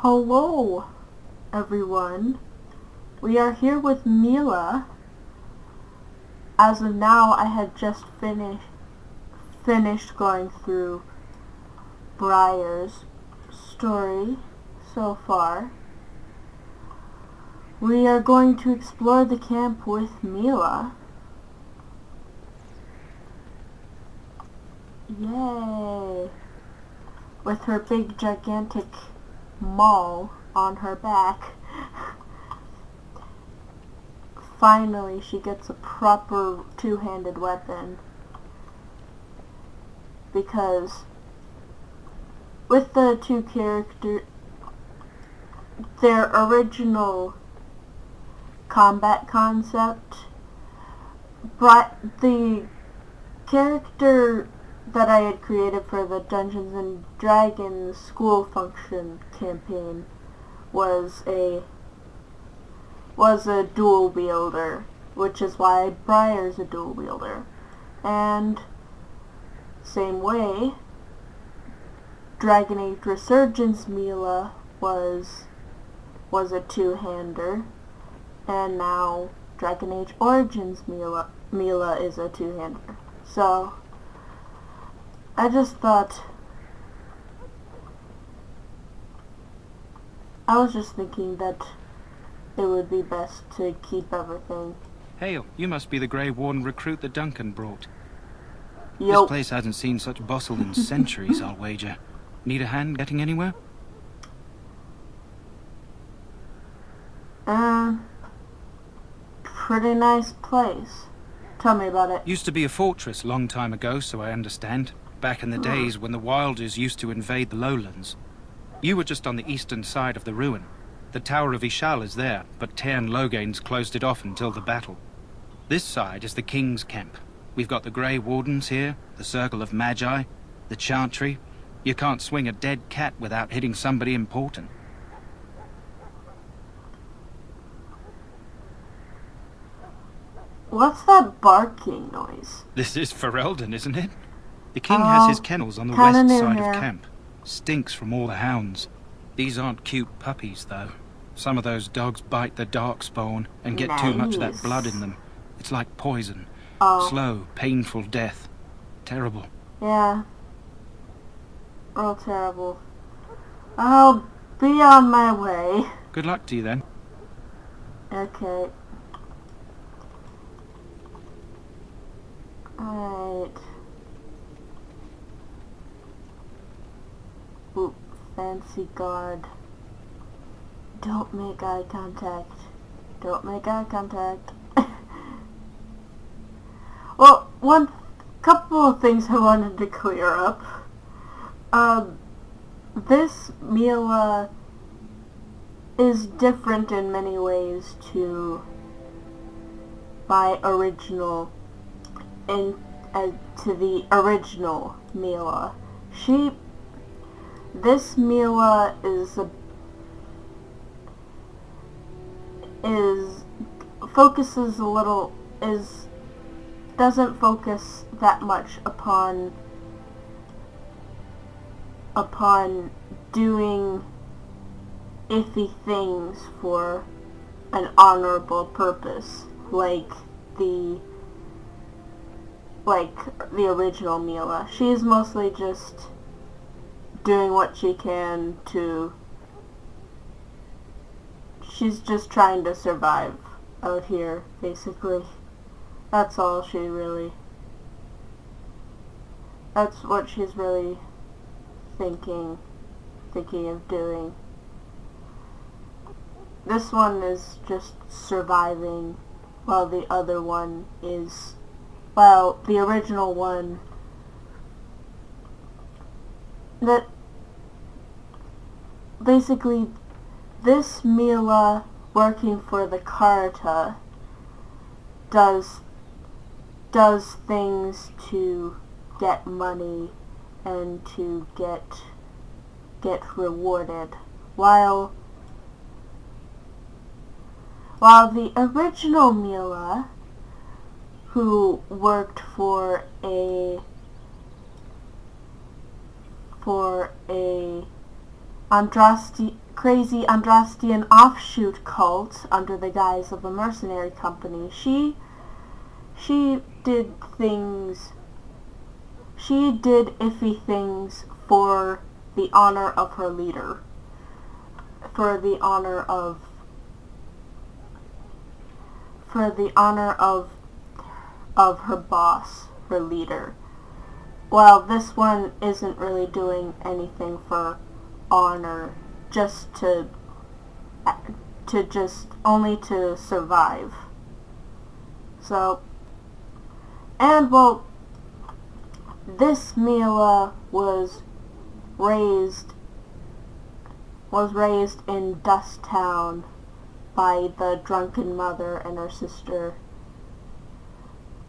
Hello, everyone. We are here with Mila. As of now, I had just finished going through Briar's story so far. We are going to explore the camp with Mila. Yay! With her big gigantic maul on her back. Finally, she gets a proper two-handed weapon. Because with the two characters, their original combat concept, the character that I had created for the Dungeons and Dragons school function campaign was a dual wielder, which is why Briar's a dual wielder. And same way, Dragon Age Resurgence Mila was a two-hander, and now Dragon Age Origins Mila is a two-hander. So I just thought, I was just thinking that it would be best to keep everything. Hail, you must be the Grey Warden recruit that Duncan brought. Yo. This place hasn't seen such bustle in centuries, I'll wager. Need a hand getting anywhere? Pretty nice place. Tell me about it. Used to be a fortress long time ago, so I understand. Back in the days when the Wilders used to invade the lowlands. You were just on the eastern side of the ruin. The Tower of Ishal is there, but Tairn Logain's closed it off until the battle. This side is the King's camp. We've got the Grey Wardens here, the Circle of Magi, the Chantry. You can't swing a dead cat without hitting somebody important. What's that barking noise? This is Ferelden, isn't it? The King has his kennels on the west side of camp. Stinks from all the hounds. These aren't cute puppies, though. Some of those dogs bite the darkspawn and get too much of that blood in them. It's like poison. Slow, painful death. Terrible. Yeah. Real terrible. I'll be on my way. Good luck to you, then. Okay. Alright. Ooh, fancy guard. Don't make eye contact. Don't make eye contact. Well, couple of things I wanted to clear up. This Mila is different in many ways to my original, to the original Mila. This Mila doesn't focus that much upon doing iffy things for an honorable purpose, like the original Mila. She's mostly just doing what she can she's just trying to survive out here, basically. That's all that's what she's really thinking of doing. This one is just surviving, while the other one is, well, the original one, that basically this Mila working for the Carta does things to get money and to get rewarded, while the original Mila, who worked for a Andraste crazy Andrastian offshoot cult under the guise of a mercenary company. She did iffy things for the honor of her leader. For the honor of her boss, her leader. Well, this one isn't really doing anything for honor, just only to survive. So, and well, this Mila was raised in Dust Town by the drunken mother and her sister,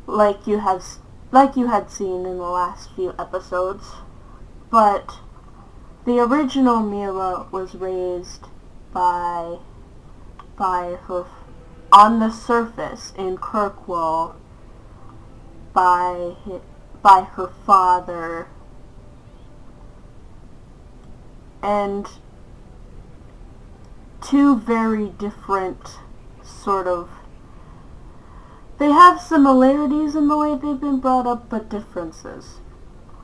like you had seen in the last few episodes. But the original Mila was raised by her, on the surface in Kirkwall, by her father, and two very different sort of, they have similarities in the way they've been brought up, but differences.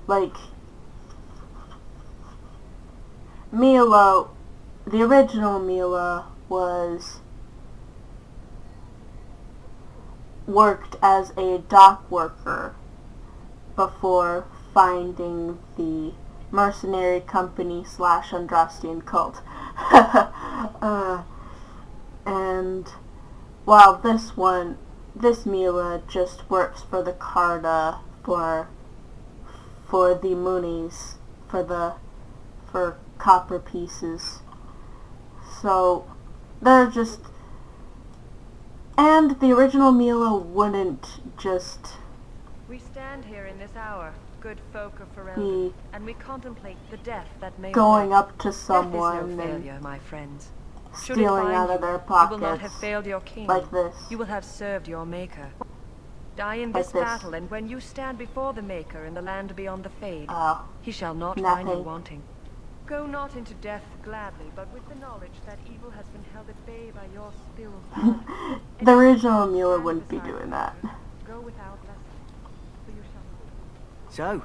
Like, Mila, the original Mila worked as a dock worker before finding the mercenary company / Andrastian cult. And while this Mila just works for the Carta, for the Moonies, for copper pieces. So they're just, and the original Mila wouldn't just, we stand here in this hour, good folk of Ferelden, and we contemplate the death that may going await. up to someone Death is no failure, and my friends. stealing out of their You will not pockets, have failed your king. like this. You will have served your maker. Die in Like this this. battle, and when you stand before the maker in the land beyond the Fade, Oh, he shall not find you nothing. wanting. Go not into death gladly, but with the knowledge that evil has been held at bay by your spilled blood. The original Mila wouldn't be doing that. Go without lesson, for you shall not. So,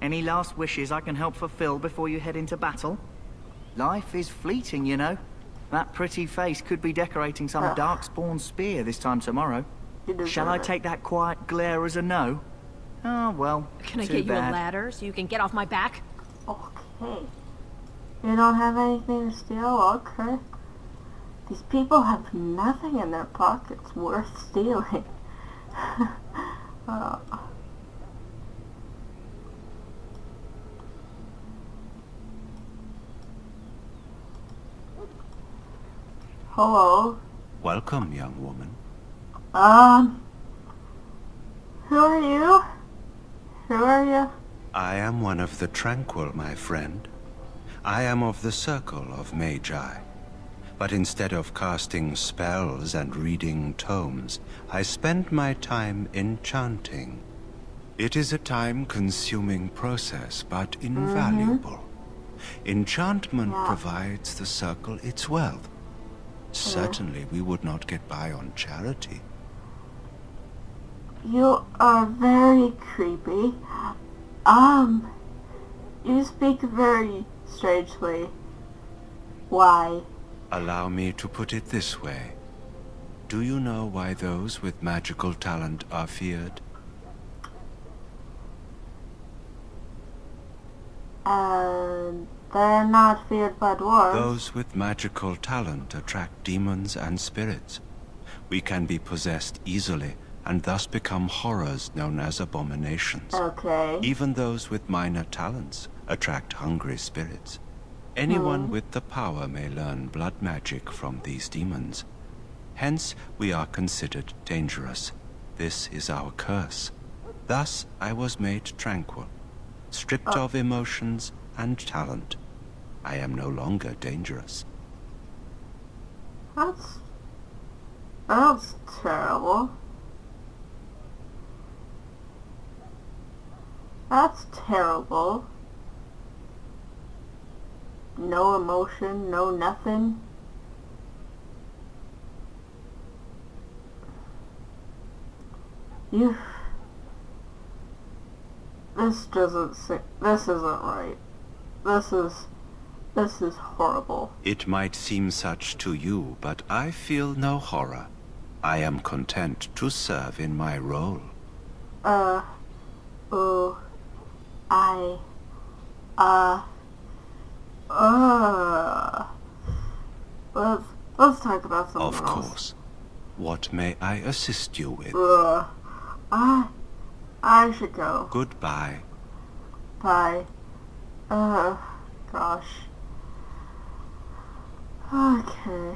any last wishes I can help fulfill before you head into battle? Life is fleeting, you know. That pretty face could be decorating some darkspawn spear this time tomorrow. You deserve Shall I it. take that quiet glare as a no? Oh, well, Can I too get you a bad. ladder so you can get off my back? Okay. You don't have anything to steal? Okay. These people have nothing in their pockets worth stealing. Hello. Welcome, young woman. Who are you? Who are you? I am one of the Tranquil, my friend. I am of the Circle of Magi. But instead of casting spells and reading tomes, I spend my time enchanting. It is a time-consuming process, but invaluable. Enchantment provides the Circle its wealth. Certainly we would not get by on charity. You are very creepy. You speak very strangely. Why? Allow me to put it this way. Do you know why those with magical talent are feared? They're not feared by dwarves. Those with magical talent attract demons and spirits. We can be possessed easily, and thus become horrors known as abominations. Okay. Even those with minor talents attract hungry spirits. Anyone with the power may learn blood magic from these demons. Hence, we are considered dangerous. This is our curse. Thus, I was made tranquil, stripped of emotions and talent. I am no longer dangerous. That's terrible. That's terrible. no emotion, no nothing. You... This isn't right. This is horrible. It might seem such to you, but I feel no horror. I am content to serve in my role. Let's talk about something else. Of course. What may I assist you with? I should go. Goodbye. Bye. Gosh. Okay.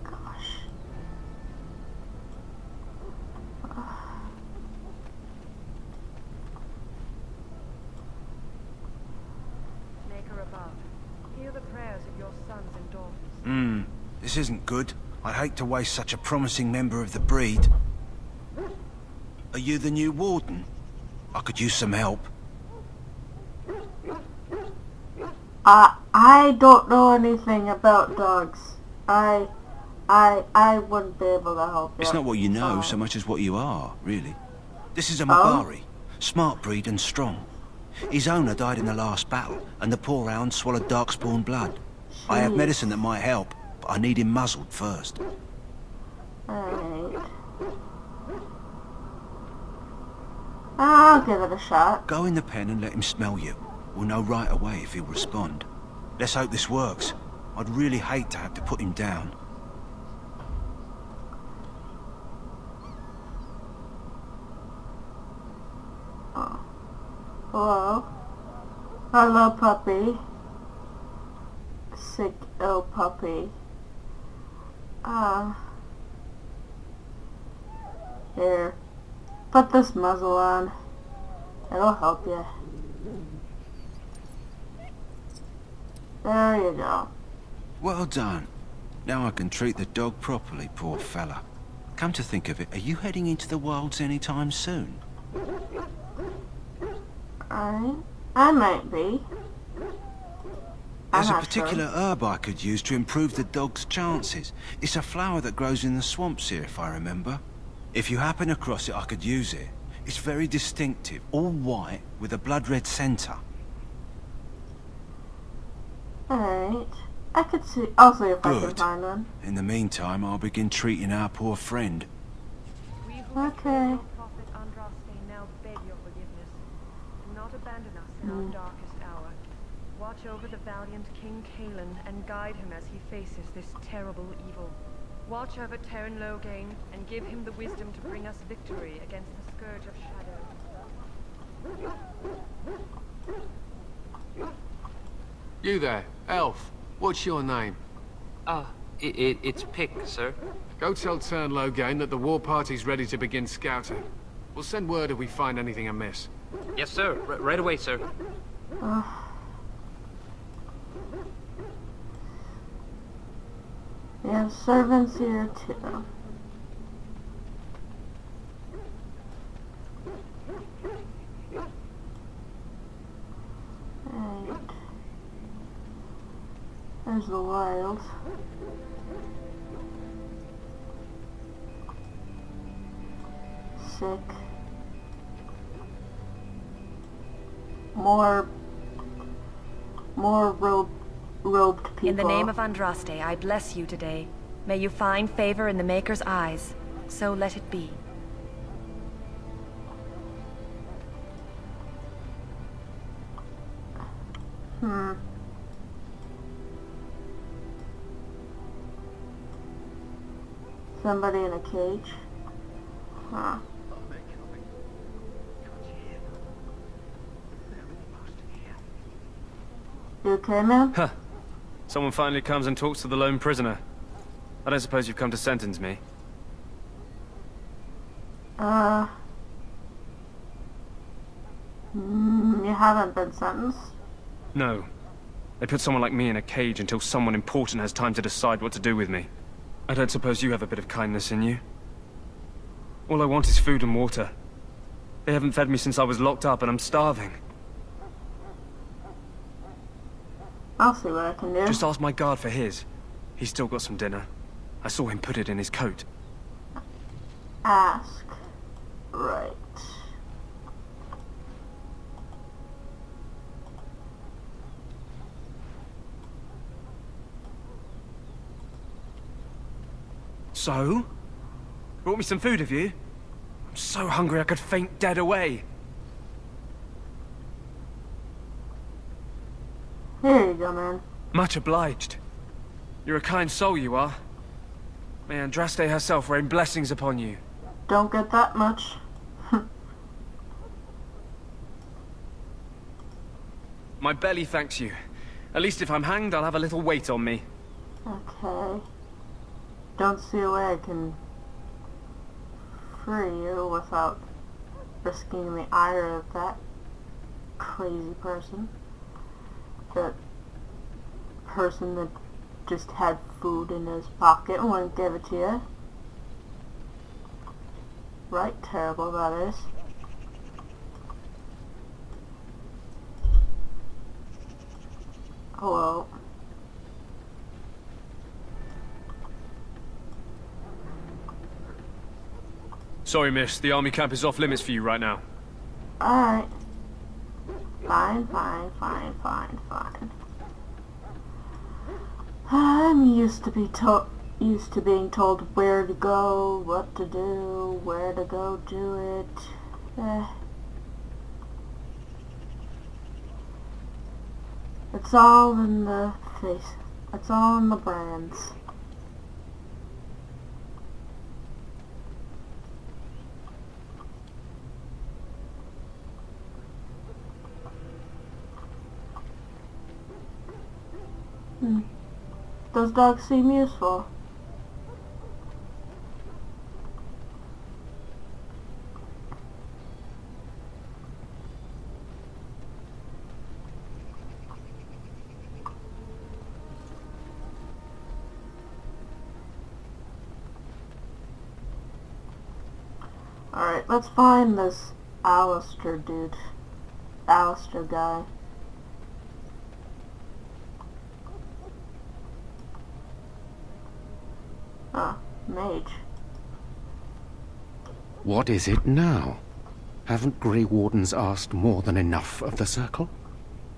Gosh. Maker above, hear the prayers of your sons and daughters. This isn't good. I hate to waste such a promising member of the breed. Are you the new warden? I could use some help. I don't know anything about dogs. I wouldn't be able to help you. It's not what you know so much as what you are, really. This is a Mabari. Smart breed and strong. His owner died in the last battle, and the poor hound swallowed darkspawn blood. I have medicine that might help, but I need him muzzled first. Alright. I'll give it a shot. Go in the pen and let him smell you. We'll know right away if he'll respond. Let's hope this works. I'd really hate to have to put him down. Hello? Hello, puppy. Sick, ill puppy. Here. Put this muzzle on. It'll help you. There you go. Well done. Now I can treat the dog properly, poor fella. Come to think of it, are you heading into the wilds anytime soon? I might be. There's a particular herb I could use to improve the dog's chances. It's a flower that grows in the swamps here, if I remember. If you happen across it, I could use it. It's very distinctive, all white, with a blood-red centre. Alright. I'll see if I can Good. find one. In the meantime, I'll begin treating our poor friend. We who Okay. Prophet Andraste now beg your forgiveness. Do not abandon us in our darkest hour. Watch over the valiant King Kaelin and guide him as he faces this terrible evil. Watch over Terran Logain and give him the wisdom to bring us victory against the scourge of shadow. You there, elf. What's your name? It's Pick, sir. Go tell Tern Logain that the war party's ready to begin scouting. We'll send word if we find anything amiss. Yes, sir. Right away, sir. We have servants here too. Right. There's the wilds. Sick. More robed people. In the name of Andraste, I bless you today. May you find favor in the Maker's eyes. So let it be. Somebody in a cage? Huh. You okay, man? Huh. Someone finally comes and talks to the lone prisoner. I don't suppose you've come to sentence me. You haven't been sentenced? No. They put someone like me in a cage until someone important has time to decide what to do with me. I don't suppose you have a bit of kindness in you? All I want is food and water. They haven't fed me since I was locked up and I'm starving. I'll see what I can do. Just ask my guard for his. He's still got some dinner. I saw him put it in his coat. Ask. Right. So? Brought me some food, have you? I'm so hungry I could faint dead away. Here you go, man. Much obliged. You're a kind soul, you are. May Andraste herself rain blessings upon you. Don't get that much. My belly thanks you. At least if I'm hanged, I'll have a little weight on me. Okay. Don't see a way I can free you without risking the ire of that crazy person. That person that just had food in his pocket and wouldn't give it to you. Right, terrible that is. Oh well. Sorry, miss. The army camp is off limits for you right now. Alright. Fine, fine, fine, fine, fine. I'm used to being told where to go, what to do, where to go do it. It's all in the face. It's all in the brands. Those dogs seem useful. Alright, let's find this Alistair dude. Alistair guy. Mage. What is it now? Haven't Grey Wardens asked more than enough of the Circle?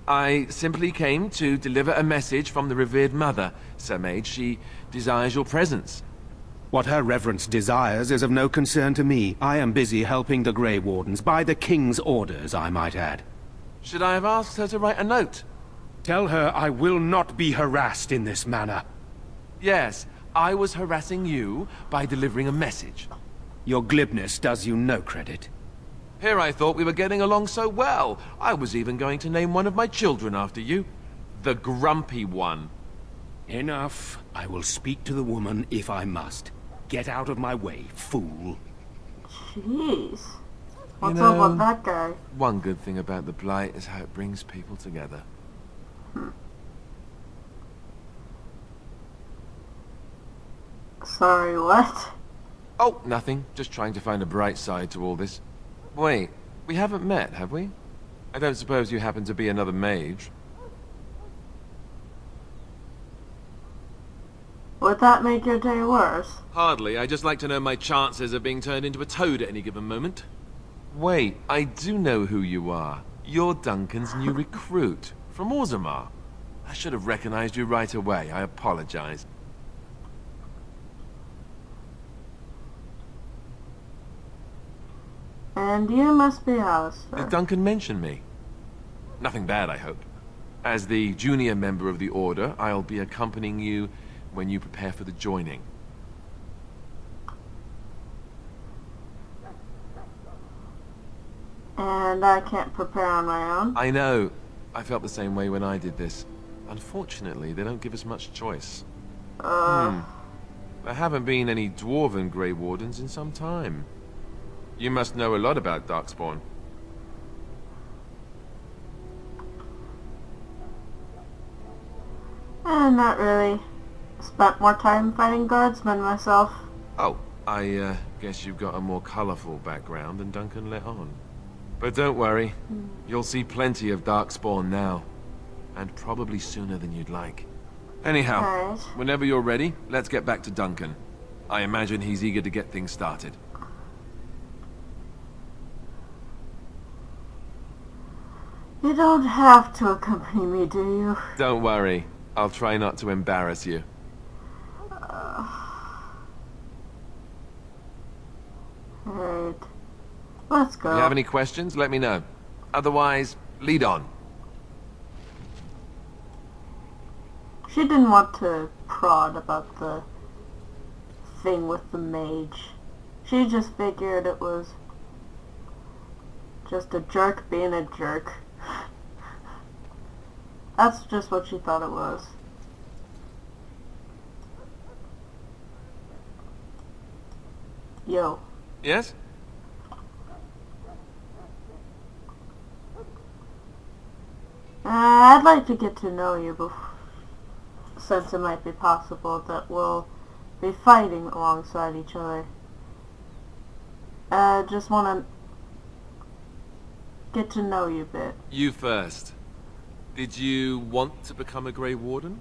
I simply came to deliver a message from the revered mother, Sir Mage. She desires your presence. What her reverence desires is of no concern to me. I am busy helping the Grey Wardens, by the King's orders, I might add. Should I have asked her to write a note? Tell her I will not be harassed in this manner. Yes, I was harassing you by delivering a message. Your glibness does you no credit. Here I thought we were getting along so well. I was even going to name one of my children after you. The Grumpy One. Enough. I will speak to the woman if I must. Get out of my way, fool. Jeez. What's up with that guy? One good thing about the Blight is how it brings people together. Sorry, what? Oh, nothing. Just trying to find a bright side to all this. Wait, we haven't met, have we? I don't suppose you happen to be another mage? Would that make your day worse? Hardly. I just like to know my chances of being turned into a toad at any given moment. Wait, I do know who you are. You're Duncan's new recruit, from Orzammar. I should have recognized you right away. I apologize. And you must be Alistair. Did Duncan mention me? Nothing bad, I hope. As the junior member of the Order, I'll be accompanying you when you prepare for the joining. And I can't prepare on my own? I know. I felt the same way when I did this. Unfortunately, they don't give us much choice. There haven't been any Dwarven Grey Wardens in some time. You must know a lot about Darkspawn. Not really. Spent more time fighting guardsmen myself. Oh, I guess you've got a more colorful background than Duncan let on. But don't worry. You'll see plenty of Darkspawn now. And probably sooner than you'd like. Anyhow, Alright. whenever you're ready, let's get back to Duncan. I imagine he's eager to get things started. You don't have to accompany me, do you? Don't worry. I'll try not to embarrass you. Alright. Let's go. If you have any questions, let me know. Otherwise, lead on. She didn't want to prod about the thing with the mage. She just figured it was just a jerk being a jerk. That's just what she thought it was. Yo. Yes? I'd like to get to know you since it might be possible that we'll be fighting alongside each other. Just want to get to know you a bit. You first. Did you want to become a Grey Warden?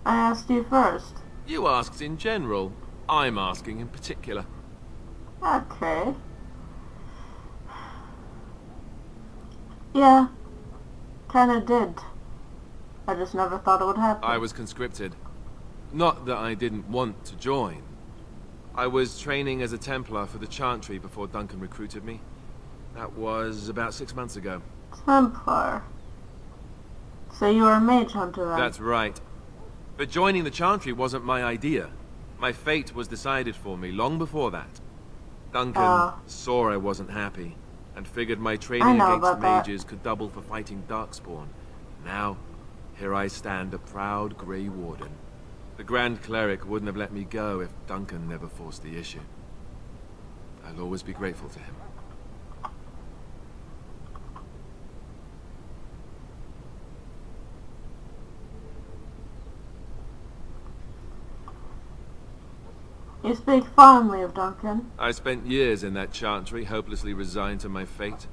I asked you first. You asked in general. I'm asking in particular. Okay. Yeah, kinda did. I just never thought it would happen. I was conscripted. Not that I didn't want to join. I was training as a Templar for the Chantry before Duncan recruited me. That was about 6 months ago. Templar. So you were a mage hunter then? That's right. But joining the Chantry wasn't my idea. My fate was decided for me long before that. Duncan saw I wasn't happy, and figured my training against mages could double for fighting Darkspawn. Now, here I stand, a proud Grey Warden. The Grand Cleric wouldn't have let me go if Duncan never forced the issue. I'll always be grateful to him. You speak fondly of Duncan. I spent years in that Chantry, hopelessly resigned to my fate.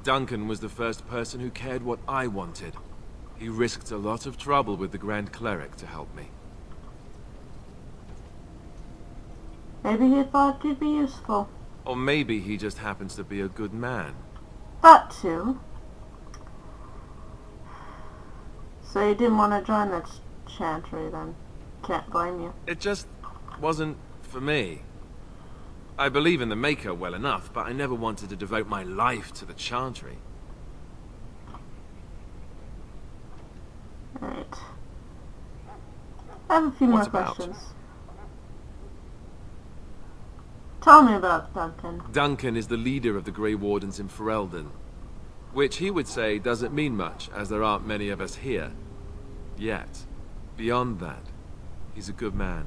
Duncan was the first person who cared what I wanted. He risked a lot of trouble with the Grand Cleric to help me. Maybe he thought you'd be useful. Or maybe he just happens to be a good man. That too. So you didn't want to join that Chantry then? Can't blame you. It just wasn't for me. I believe in the Maker well enough, but I never wanted to devote my life to the Chantry. Right. I have a few more questions. Tell me about Duncan. Duncan is the leader of the Grey Wardens in Ferelden, which he would say doesn't mean much, as there aren't many of us here. Yet, beyond that, he's a good man.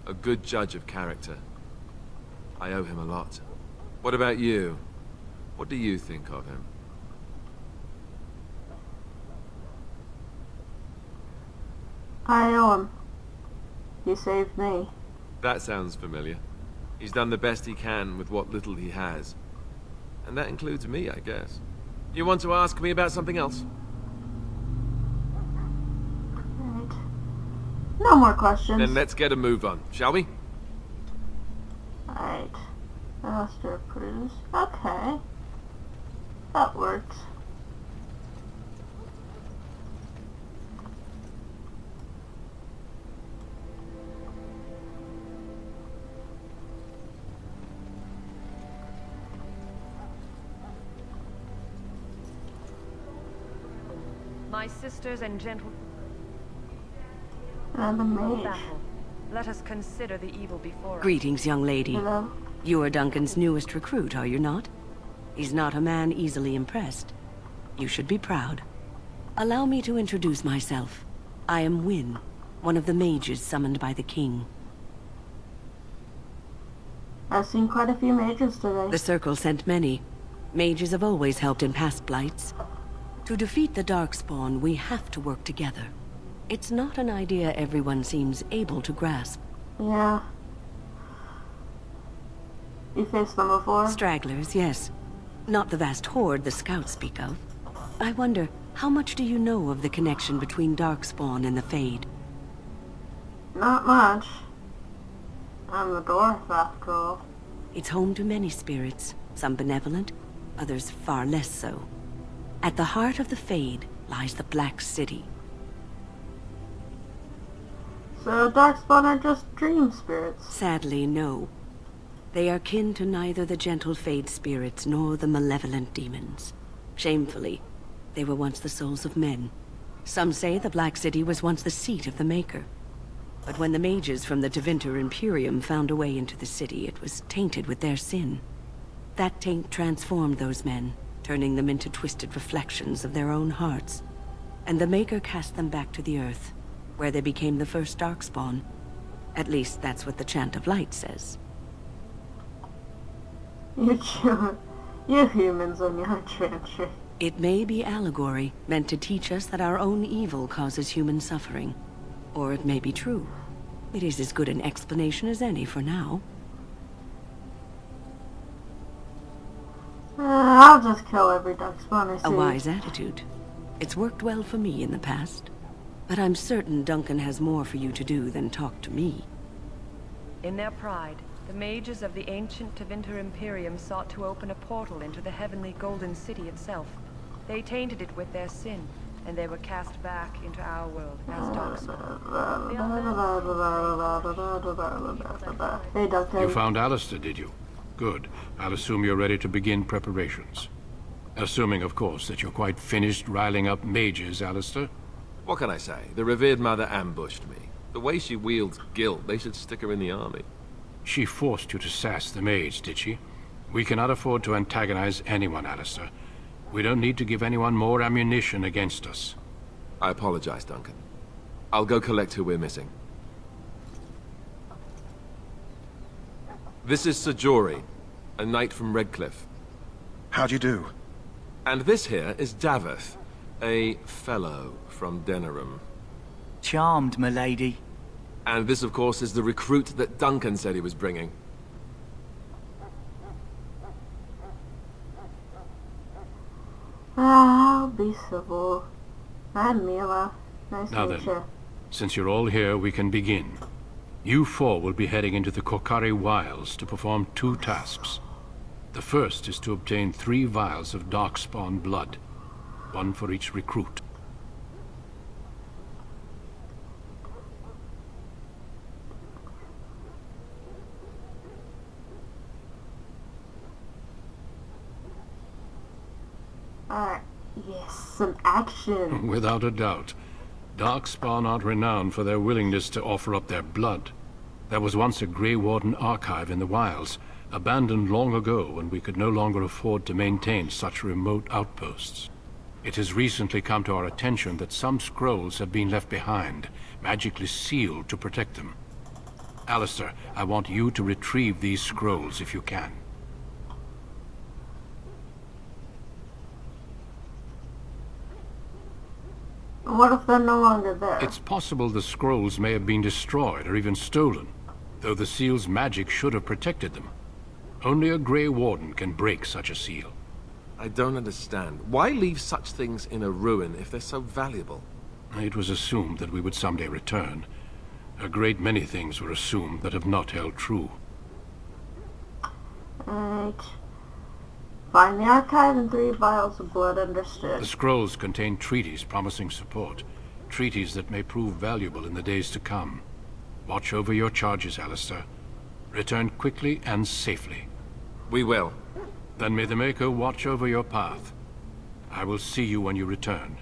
A good judge of character. I owe him a lot. What about you? What do you think of him? I owe him. He saved me. That sounds familiar. He's done the best he can with what little he has. And that includes me, I guess. You want to ask me about something else? Right. No more questions. Then let's get a move on, shall we? Alright. Master approves. Okay. That works. My sisters and gentle... And the mage. battle. Let us consider the evil before us. Greetings, young lady. Hello? You are Duncan's newest recruit, are you not? He's not a man easily impressed. You should be proud. Allow me to introduce myself. I am Wynne, one of the mages summoned by the king. I've seen quite a few mages today. The Circle sent many. Mages have always helped in past blights. To defeat the Darkspawn, we have to work together. It's not an idea everyone seems able to grasp. Yeah. You faced them before? Stragglers, yes. Not the vast horde the scouts speak of. I wonder, how much do you know of the connection between Darkspawn and the Fade? Not much. I'm the dwarf, after all. It's home to many spirits, some benevolent, others far less so. At the heart of the Fade lies the Black City. So Darkspawn are just dream spirits? Sadly, no. They are kin to neither the gentle Fade spirits nor the malevolent demons. Shamefully, they were once the souls of men. Some say the Black City was once the seat of the Maker. But when the mages from the Tevinter Imperium found a way into the city, it was tainted with their sin. That taint transformed those men, turning them into twisted reflections of their own hearts. And the Maker cast them back to the Earth, where they became the first Darkspawn. At least that's what the Chant of Light says. You humans on your trencher. It may be allegory, meant to teach us that our own evil causes human suffering. Or it may be true. It is as good an explanation as any for now. I'll just kill every Darkspawn I see. A wise attitude. It's worked well for me in the past. But I'm certain Duncan has more for you to do than talk to me. In their pride, the mages of the ancient Tevinter Imperium sought to open a portal into the heavenly Golden City itself. They tainted it with their sin, and they were cast back into our world as Darkspawn. Hey, Doctor. You found Alistair, did you? Good. I'll assume you're ready to begin preparations. Assuming, of course, that you're quite finished riling up mages, Alistair. What can I say? The revered mother ambushed me. The way she wields guilt, they should stick her in the army. She forced you to sass the mage, did she? We cannot afford to antagonize anyone, Alistair. We don't need to give anyone more ammunition against us. I apologize, Duncan. I'll go collect who we're missing. This is Sir Jory, a knight from Redcliffe. How'd you do? And this here is Daveth, a fellow from Denerim. Charmed, milady. And this, of course, is the recruit that Duncan said he was bringing. I'll be civil. I'm Mila. Nice Now to meet then, you. since you're all here, we can begin. You four will be heading into the Kocari Wilds to perform 2 tasks. The first is to obtain 3 vials of Darkspawn blood, 1 for each recruit. Alright, yes, some action. Without a doubt. Darkspawn aren't renowned for their willingness to offer up their blood. There was once a Grey Warden archive in the wilds, abandoned long ago when we could no longer afford to maintain such remote outposts. It has recently come to our attention that some scrolls have been left behind, magically sealed to protect them. Alistair, I want you to retrieve these scrolls if you can. What if they're no longer there? It's possible the scrolls may have been destroyed or even stolen, though the seal's magic should have protected them. Only a Grey Warden can break such a seal. I don't understand. Why leave such things in a ruin if they're so valuable? It was assumed that we would someday return. A great many things were assumed that have not held true. Alright. Find the archive and 3 vials of blood, understood. The scrolls contain treaties promising support. Treaties that may prove valuable in the days to come. Watch over your charges, Alistair. Return quickly and safely. We will. Then may the Maker watch over your path. I will see you when you return.